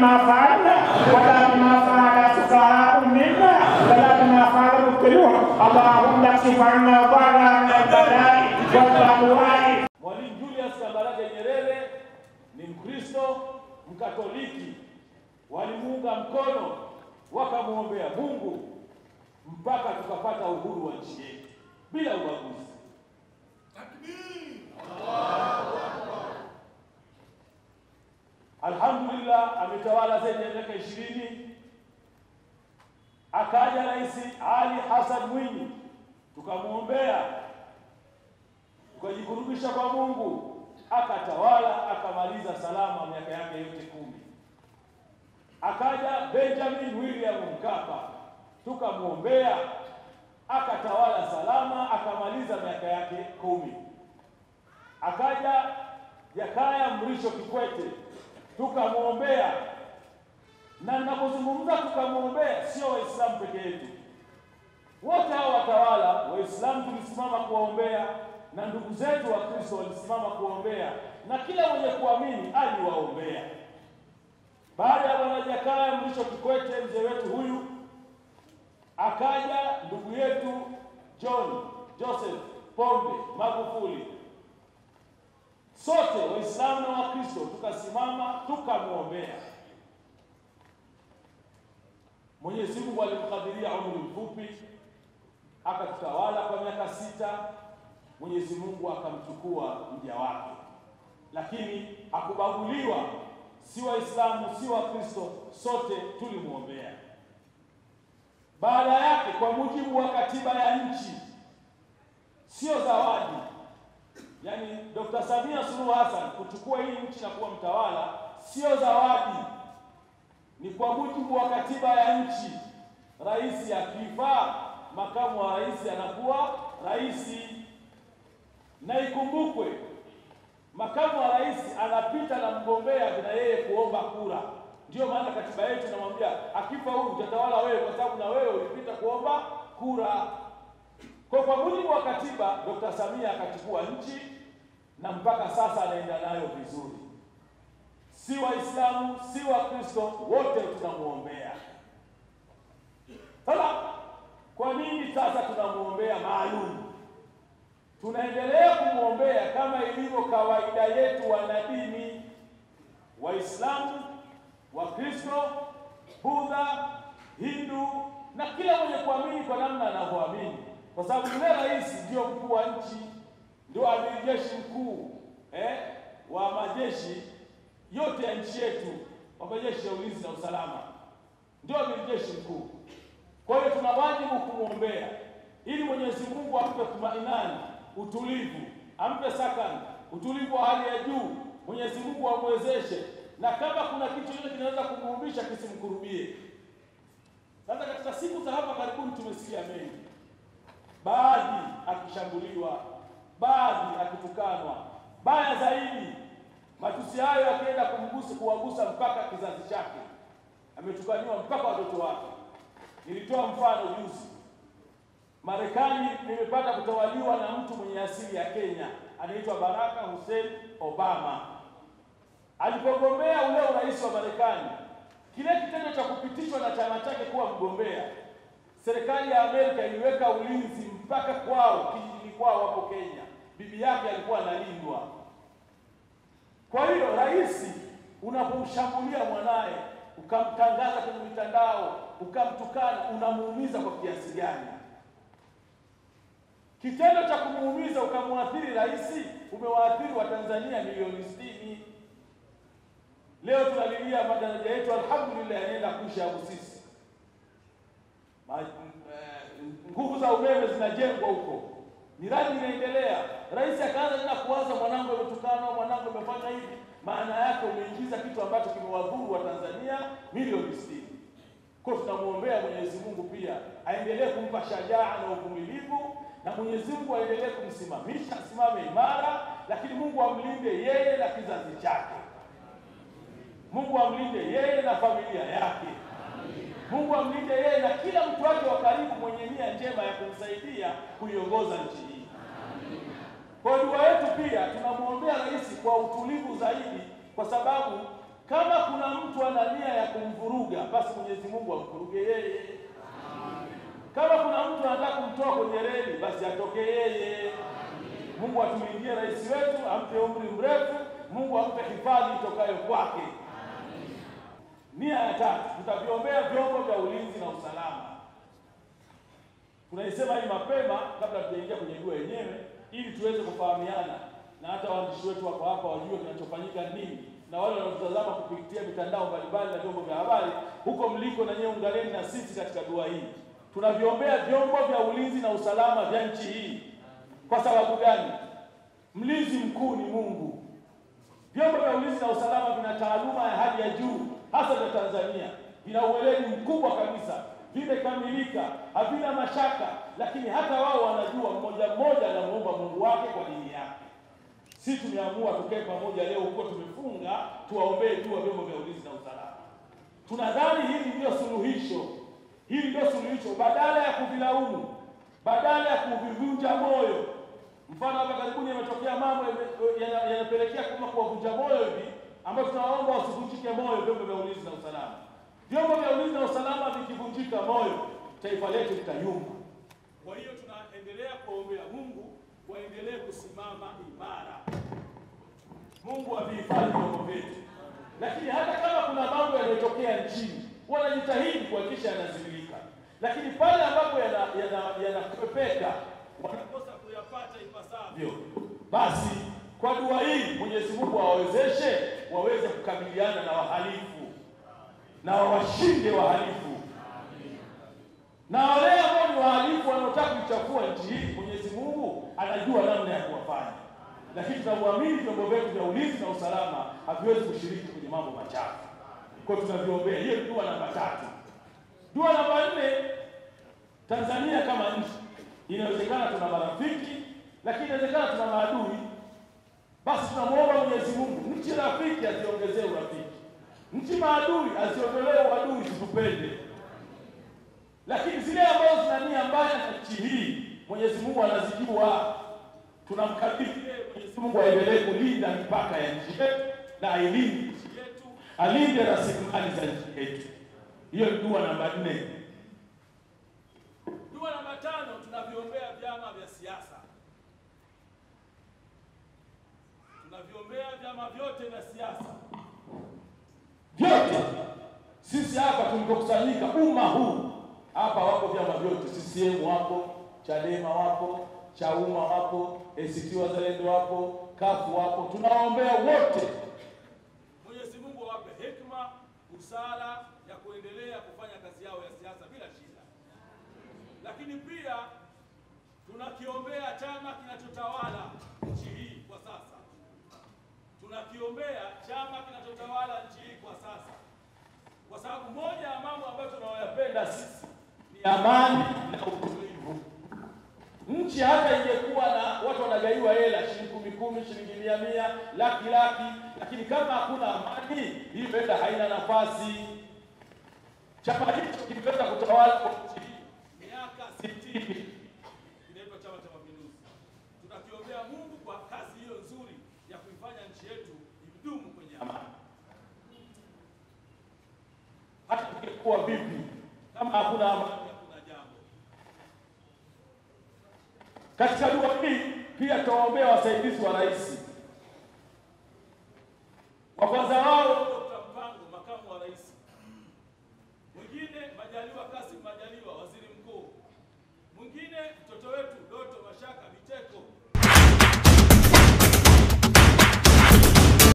بما فعلنا ولا بما فعل السفهاء منا ولا بما فعل المبطلون. اللهم اكشف عنا ضرنا من البلاء والبلواء. Mwalimu Julius Kambarage Nyerere ni Mkristo Mkatoliki, walimuunga mkono wakamuombea Mungu mpaka tukapata uhuru wa nchi yetu bila ubaguzi. Takbir! Allahu Akbar! Alhamdulillah, ametawala zaidi ya miaka 20. Akaja Rais Ali Hassan Mwinyi, tukamuombea, tukajikurubisha kwa Mungu, akatawala, akamaliza salama miaka yake yote 10. Akaja Benjamin William Mkapa, tukamuombea, akatawala salama, akamaliza miaka yake 10. Akaja Jakaya Mrisho Kikwete, tukamuombea, na ninapozungumza tukamuombea sio Waislamu peke yetu. Wote hao watawala Waislamu tulisimama kuwaombea, na ndugu zetu wa Kristo walisimama kuombea, na kila mwenye kuamini aliwaombea. Baada ya Bwana Jakaya Mrisho Kikwete, mzee wetu huyu, akaja ndugu yetu John Joseph Pombe Magufuli. Sote Waislamu na Wakristo tukasimama tukamuombea. Mwenyezi Mungu alimkadiria umri mfupi, akatutawala kwa miaka 6. Mwenyezi Mungu akamchukua mja wake, lakini hakubaguliwa, si Waislamu si Wakristo, sote tulimuombea. Baada yake, kwa mujibu wa katiba ya nchi, sio zawadi. Yani Dr. Samia Suluhu Hassan kuchukua hii nchi na kuwa mtawala sio zawadi, ni kwa mujibu wa katiba ya nchi. Rais akifa, makamu wa rais anakuwa rais, na ikumbukwe makamu wa rais anapita na mgombea bila yeye kuomba kura. Ndio maana katiba yetu inamwambia akifa huyu utatawala wewe, kwa sababu na wewe ulipita kuomba kura. Kwa mujibu wa katiba, Dr. Samia akachukua nchi na mpaka sasa anaenda nayo vizuri. Si Waislamu si Wakristo, wote tunamuombea. Sasa kwa nini sasa tunamuombea maalum? Tunaendelea kumuombea kama ilivyo kawaida yetu wanadini, Waislamu, Wakristo, Buddha, Hindu, na kila mwenye kuamini kwa namna anavyoamini, kwa sababu yule rais ndio mkuu wa nchi, ndio amiri jeshi mkuu wa majeshi yote ya nchi yetu, wa majeshi ya ulinzi na usalama, ndio amiri jeshi mkuu. Kwa hiyo tuna wajibu kumuombea ili Mwenyezi Mungu ampe tumainani, utulivu, ampe sakani, utulivu wa hali ya juu. Mwenyezi Mungu amwezeshe, na kama kuna kitu chochote kinaweza kumuumbisha kisimkurubie. Sasa katika siku za hapa karibuni tumesikia mengi, baadhi akishambuliwa, baadhi akitukanwa, baya zaidi matusi hayo yakienda kuwagusa mpaka kizazi chake. Ametukaniwa mpaka watoto wake. Nilitoa mfano juzi, Marekani nimepata kutawaliwa na mtu mwenye asili ya Kenya, anaitwa Barack Hussein Obama. Alipogombea ule urais wa Marekani, kile kitendo cha kupitishwa na chama chake kuwa mgombea, serikali ya Amerika iliweka ulinzi mpaka kwao, kijijini kwao hapo Kenya. Bibi yake alikuwa analindwa. Kwa hiyo rais unapomshambulia mwanae, ukamtangaza kwenye mitandao, ukamtukana, unamuumiza kwa kiasi gani? Kitendo cha kumuumiza ukamwathiri rais, umewaathiri Watanzania milioni 60. Leo tunalilia madaraja yetu, alhamdulillah, yanaenda kuisha Busisi. Nguvu za umeme zinajengwa huko, miradi inaendelea. Rais akaanza tena kuanza, mwanangu ametukana, mwanangu amefanya hivi. Maana yake umeingiza kitu ambacho kimewadhuru Watanzania milioni 60. Kwa tunamuombea Mwenyezi Mungu pia aendelee kumpa shajaa na uvumilivu, na Mwenyezi Mungu aendelee kumsimamisha, asimame imara, lakini Mungu amlinde yeye na kizazi chake. Mungu amlinde yeye na familia yake. Mungu amlinde yeye na kila mtu wake wa karibu mwenye nia njema ya kumsaidia kuiongoza nchi hii. Kwa dua yetu pia tunamuombea rais kwa utulivu zaidi, kwa sababu Kama kuna mtu ana nia ya kumvuruga, basi Mwenyezi Mungu amvuruge yeye. Kama kuna mtu anataka kumtoa kwenye reli, basi atoke yeye. Mungu atumindie rais wetu, ampe umri mrefu, Mungu ampe hifadhi itokayo kwake. Nia ya tatu, tutaviombea vyombo vya ulinzi na usalama. Tunaisema hii mapema kabla tujaingia kwenye dua yenyewe, ili tuweze kufahamiana na hata waandishi wetu wako hapa wajue kinachofanyika nini, na wale wanaotazama kupitia mitandao mbalimbali na vyombo vya habari huko mliko, na nyewe ungaleni na sisi katika dua hii. Tunaviombea vyombo vya ulinzi na usalama vya nchi hii. Kwa sababu gani? Mlinzi mkuu ni Mungu. Vyombo vya ulinzi na usalama vina taaluma ya hali ya juu, hasa za Tanzania. Vina uweledi mkubwa kabisa, vimekamilika, havina mashaka, lakini hata wao wanajua mmoja mmoja anamuomba Mungu wake kwa dini yake. Sisi tumeamua tukae pamoja leo huko, tumefunga tuwaombee dua vyombo vya ulinzi na usalama. Tunadhani hili ndio suluhisho. Hili ndio suluhisho, badala ya kuvilaumu, badala ya kuvivunja moyo. Mfano hapa karibuni yametokea mambo yanapelekea kama kuwavunja moyo hivi, ambayo tunaomba wasivunjike moyo vyombo vya ulinzi na usalama. Vyombo vya ulinzi na usalama vikivunjika moyo, taifa letu litayumba. Kwa hiyo tunaendelea kuombea Mungu waendelee kusimama imara. Mungu avihifadhi vyombo vyetu. Lakini hata kama kuna mambo yanayotokea nchini, wanajitahidi kuhakikisha yanazimilika. Lakini pale ambapo yanakupepeka, wanakosa kuyapata ipasavyo, basi kwa dua hii Mwenyezi Mungu awawezeshe waweze kukabiliana na wahalifu na wawashinde wahalifu. Na wale ambao ni wahalifu wanaotaka kuchafua nchi hii, Mwenyezi Mungu anajua namna ya kuwafanya. Lakini tunamwamini vyombo vyetu vya ulinzi na usalama haviwezi kushiriki kwenye mambo machafu. Kwa tunaviombea. Hiyo ni dua namba 3. Dua namba 4, Tanzania kama nchi, inawezekana tuna marafiki, lakini inawezekana tuna maadui. Basi tunamuomba Mwenyezi Mungu, nchi rafiki aziongezee urafiki, nchi maadui aziondolee uadui, zitupende. Lakini zile ambazo zina nia mbaya na nchi hii, Mwenyezi Mungu anazijua. Tunamkabidhi Mwenyezi Mungu aendelee kulinda mipaka ya nchi yetu na ailinde nchi yetu, alinde rasilimali za nchi yetu. Hiyo ni dua namba 4. Dua namba 5, tunaviombea vyama vya siasa. Tunaviombea vyama vyote vya siasa. Vyote. Sisi hapa tulipokusanyika, umma huu hapa, wako vyama vyote. CCM wapo, Chadema wapo, Chauma wapo, ACT Wazalendo wapo, CUF wapo. Tunawaombea wote, Mwenyezi Mungu awape hekima, busara ya kuendelea kufanya kazi yao ya siasa bila shida. Lakini pia tunakiombea chama kinachotawala nchi hii kwa sasa. Tunakiombea chama kinachotawala nchi hii kwa sasa, kwa sababu moja ya mambo ambayo tunayoyapenda sisi ni amani na utulivu. Nchi hata ingekuwa na watu wanagaiwa hela shilingi 10, shilingi 100, laki, lakini kama hakuna amani, hii fedha haina nafasi. Chama hicho kimeweza kutawala kwa nchi miaka 60. Kinaitwa Chama cha Mapinduzi. Tunakiombea Mungu kwa kazi hiyo nzuri ya kuifanya nchi yetu idumu kwenye amani. Hata kingekuwa vipi, kama hakuna amani, hakuna jambo. Katika dua hii pia tuwaombea wasaidizi wa rais. Kwa kwanza